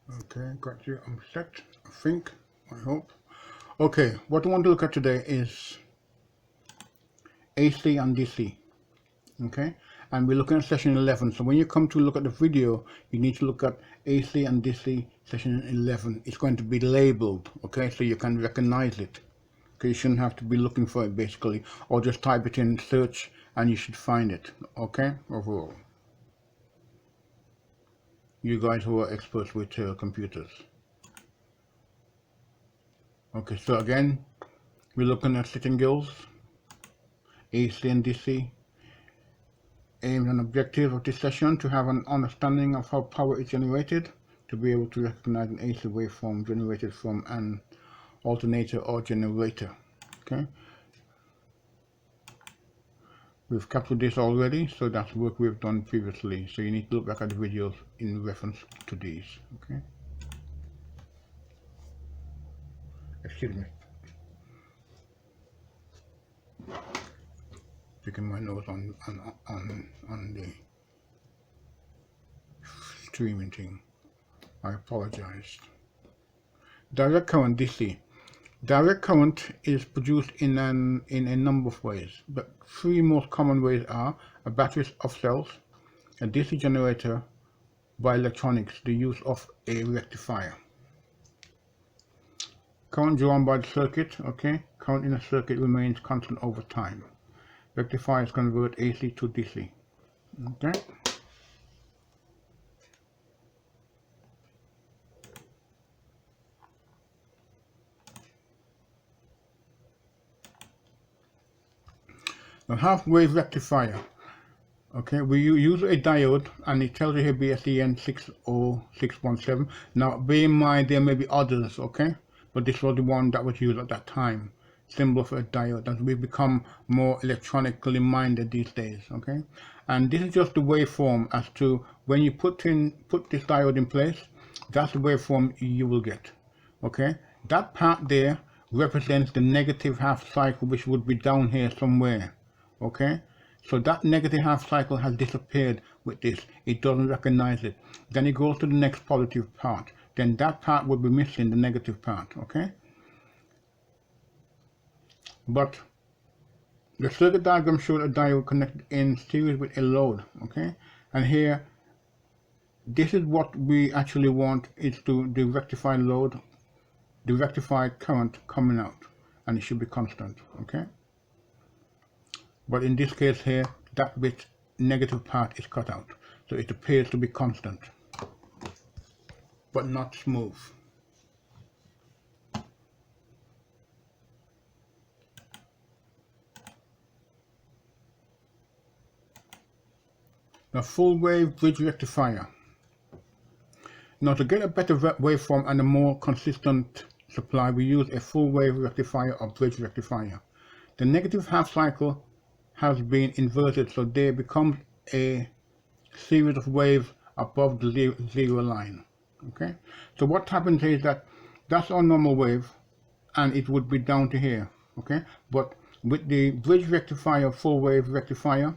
Okay, got you. I'm set, I think, I hope. Okay, what I want to look at today is AC and DC. Okay, and we're looking at session 11. So when you come to look at the video, you need to look at AC and DC session 11. It's going to be labeled, okay, so you can recognize it. Okay, you shouldn't have to be looking for it basically, or just type it in search and you should find it. Okay, overall. You guys who are experts with computers. Okay, so again, we're looking at sitting gills, AC and DC. Aim and objective of this session to have an understanding of how power is generated, to be able to recognize an AC waveform generated from an alternator or generator. Okay, we've captured this already, so that's work we've done previously. So you need to look back at the videos in reference to these. Okay, excuse me. Picking my nose on the streaming thing. I apologize. Direct current DC. Direct current is produced in a number of ways, but three most common ways are a battery of cells, a DC generator, by electronics, the use of a rectifier. Current drawn by the circuit, okay? Current in a circuit remains constant over time. Rectifiers convert AC to DC, okay? A half-wave rectifier. Okay, we use a diode and it tells you here BSEN 60617. Now bear in mind there may be others, okay? But this was the one that was used at that time. Symbol for a diode, as we become more electronically minded these days, okay? And this is just the waveform as to when you put this diode in place, that's the waveform you will get, okay? That part there represents the negative half cycle, which would be down here somewhere, okay? So that negative half cycle has disappeared with this. It doesn't recognize it. Then it goes to the next positive part. Then that part would be missing, the negative part, okay? But the circuit diagram shows a diode connected in series with a load, okay? And here, this is what we actually want, is to the rectified load, the rectified current coming out, and it should be constant, okay? But in this case here, that bit negative part is cut out. So it appears to be constant, but not smooth. Now full wave bridge rectifier. Now to get a better waveform and a more consistent supply, we use a full wave rectifier or bridge rectifier. The negative half cycle has been inverted, so there becomes a series of waves above the zero line, okay? So what happens is that that's our normal wave and it would be down to here, okay? But with the bridge rectifier, full wave rectifier,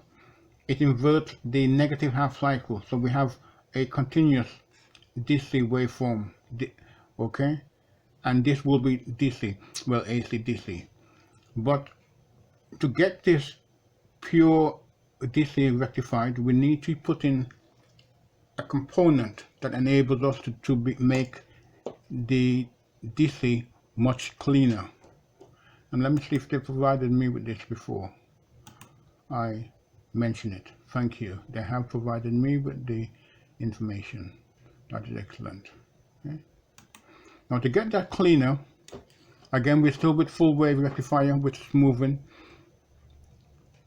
it inverts the negative half cycle, so we have a continuous DC waveform, okay? And this will be DC, well, AC DC. But to get this pure DC rectified, we need to put in a component that enables us to make the DC much cleaner. And let me see if they provided me with this before I mention it. Thank you. They have provided me with the information. That is excellent. Okay. Now to get that cleaner, again we're still with full wave rectifier, which is moving.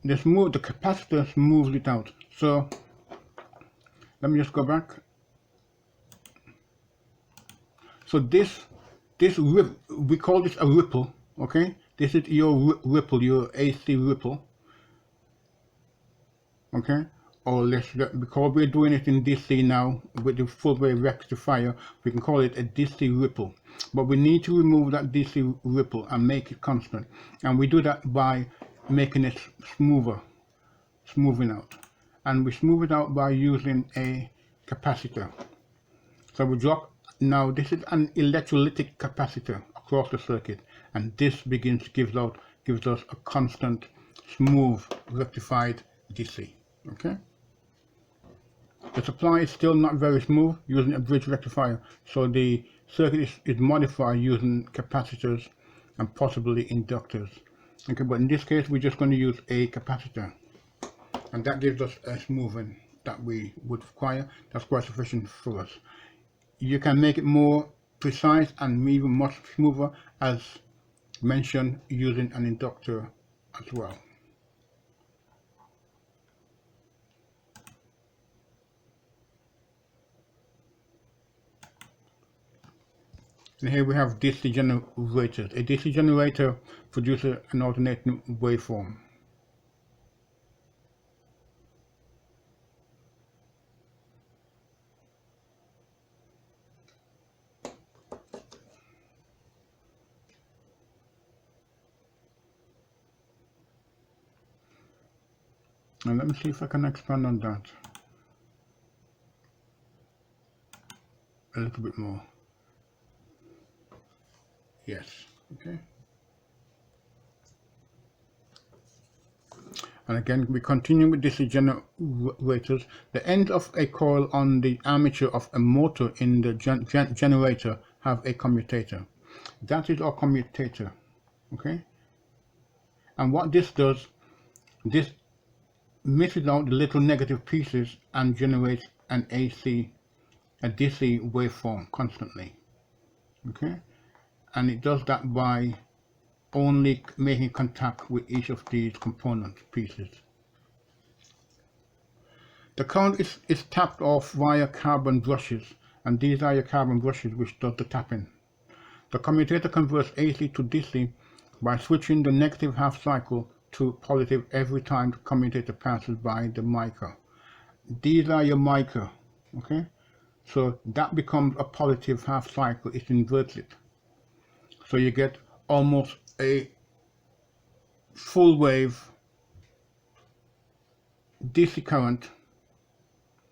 The capacitor smooths it out. So let me just go back. So this we call this a ripple, okay? This is your ripple, your AC ripple, okay? Or because we're doing it in DC now with the full wave rectifier, we can call it a DC ripple. But we need to remove that DC ripple and make it constant. And we do that by making it smoothing out. And we smooth it out by using a capacitor. So we drop Now this is an electrolytic capacitor across the circuit, and this begins to gives us a constant, smooth, rectified DC. Okay. The supply is still not very smooth using a bridge rectifier, so the circuit is modified using capacitors and possibly inductors. Okay, but in this case we're just going to use a capacitor, and that gives us a smoothing that we would require. That's quite sufficient for us. You can make it more precise and even much smoother, as mentioned, using an inductor as well. And here we have DC generators. A DC generator produces an alternating waveform. And let me see if I can expand on that a little bit more. Yes, okay. And again, we continue with DC generators. The end of a coil on the armature of a motor in the generator have a commutator. That is our commutator, okay? And what this does, this misses out the little negative pieces and generates an DC, a DC waveform constantly, okay? And it does that by only making contact with each of these component pieces. The current is tapped off via carbon brushes, and these are your carbon brushes which does the tapping. The commutator converts AC to DC by switching the negative half cycle to positive every time the commutator passes by the mica. These are your mica, okay? So that becomes a positive half cycle, it inverts it. So you get almost a full wave DC current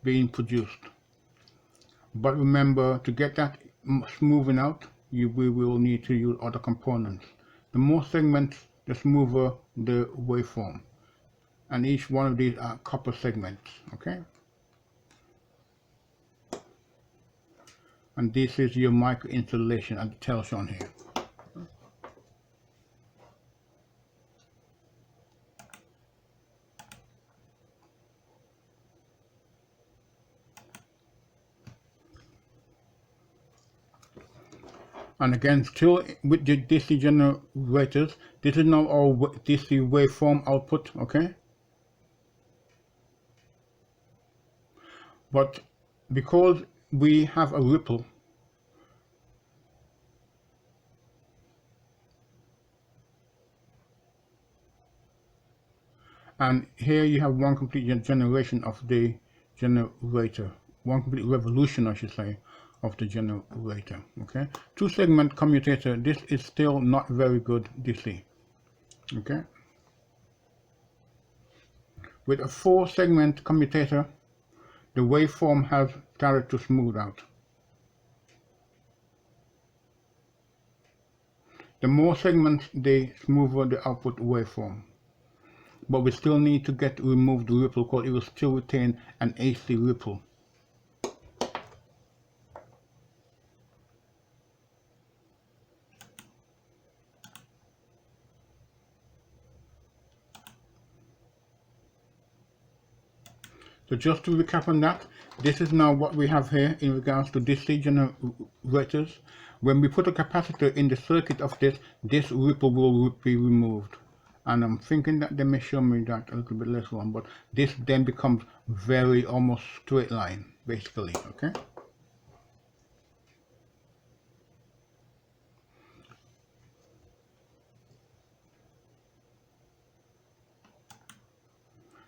being produced. But remember, to get that smoothing out, we will need to use other components. The more segments, the smoother the waveform. And each one of these are copper segments, okay? And this is your mica installation at the tail shown here. And again, still with the DC generators, this is now our DC waveform output, okay? But because we have a ripple, and here you have one complete generation of the generator, one complete revolution, I should say, of the generator, okay? 2-segment commutator, this is still not very good DC, okay? With a 4-segment commutator, the waveform has started to smooth out. The more segments, the smoother the output waveform. But we still need to remove the ripple, because it will still retain an AC ripple. So just to recap on that, this is now what we have here in regards to DC generators. When we put a capacitor in the circuit of this ripple will be removed. And I'm thinking that they may show me that a little bit later on, but this then becomes very almost straight line, basically, okay?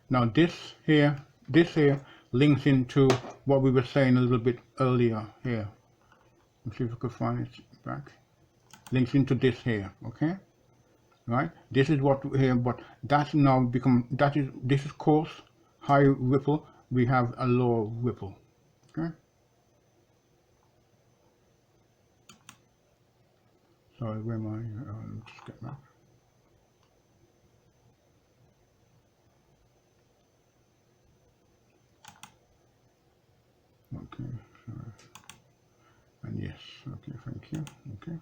Now this here links into what we were saying a little bit earlier here. Let's see if we could find it back. Links into this here, okay? Right? This is what here, but that's now become, this is coarse, high ripple, we have a lower ripple, okay? Sorry, where am I? Just get back. Okay, sorry. And yes, okay, thank you. Okay,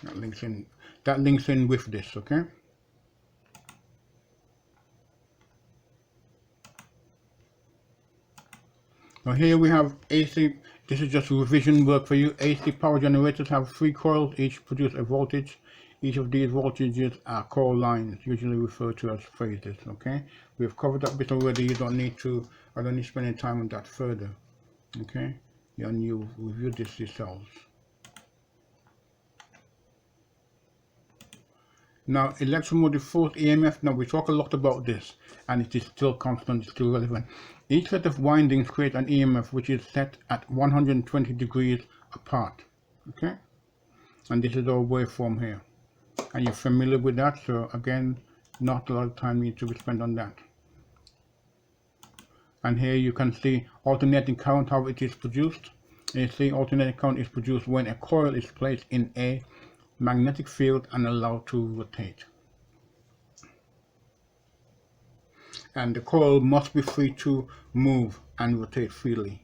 that links in. That links in with this. Okay. Now here we have AC. This is just revision work for you. AC power generators have 3 coils, each produce a voltage. Each of these voltages are coil lines, usually referred to as phases. Okay, we've covered that bit already. You don't need to. I don't need to spend any time on that further. Okay, and you review this yourselves. Now, electromotive force EMF, now we talk a lot about this, and it is still constant, it's still relevant. Each set of windings create an EMF which is set at 120 degrees apart, okay? And this is our waveform here. And you're familiar with that, so again, not a lot of time needs to be spent on that. And here you can see alternating current, how it is produced. You see alternating current is produced when a coil is placed in a magnetic field and allowed to rotate. And the coil must be free to move and rotate freely.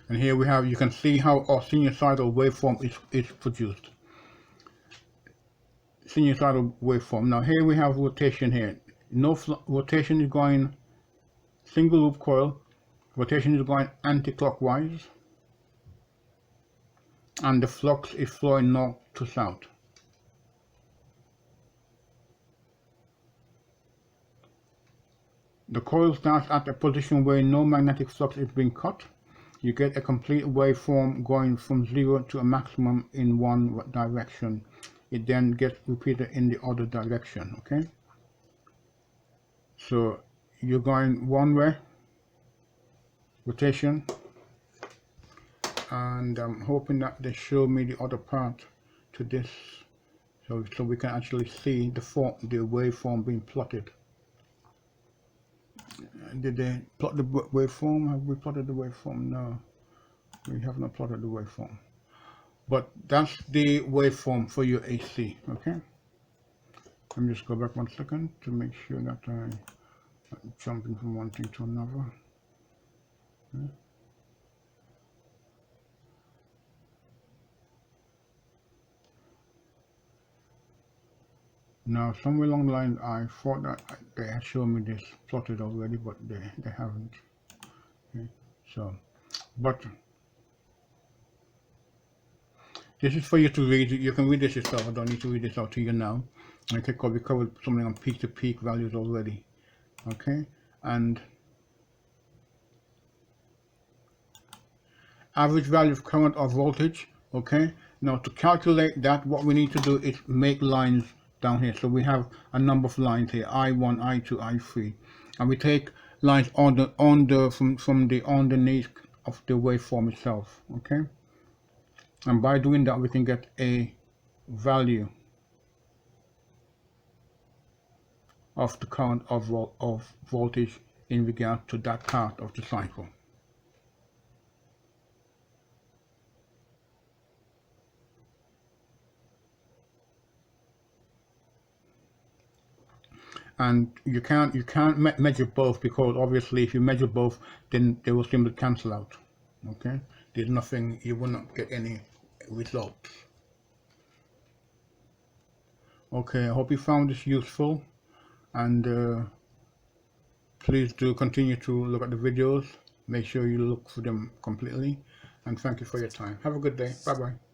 And here we have, you can see how our sinusoidal waveform is produced. Sinusoidal waveform. Now here we have rotation here. No rotation is going single loop coil. Rotation is going anti-clockwise. And the flux is flowing north to south. The coil starts at a position where no magnetic flux is being cut. You get a complete waveform going from 0 to a maximum in one direction. It then gets repeated in the other direction, okay? So you're going one way, rotation, and I'm hoping that they show me the other part to this, so we can actually see the waveform being plotted. Did they plot the waveform? Have we plotted the waveform? No, we have not plotted the waveform. But that's the waveform for your AC, okay? Let me just go back 1 second to make sure that I'm jumping from one thing to another. Okay. Now, somewhere along the line, I thought that they had shown me this plotted already, but they haven't. Okay, so, but this is for you to read. You can read this yourself. I don't need to read this out to you now. Okay, because we covered something on peak-to-peak values already. Okay, and average value of current or voltage. Okay, now to calculate that, what we need to do is make lines down here. So we have a number of lines here, I1, I2, I3, and we take lines from the underneath of the waveform itself. Okay, and by doing that we can get a value of the current of voltage in regard to that part of the cycle. And you can't measure both, because obviously if you measure both, then they will simply cancel out. Okay, there's nothing, you will not get any results. Okay, I hope you found this useful, and please do continue to look at the videos. Make sure you look for them completely, and thank you for your time. Have a good day. Bye bye.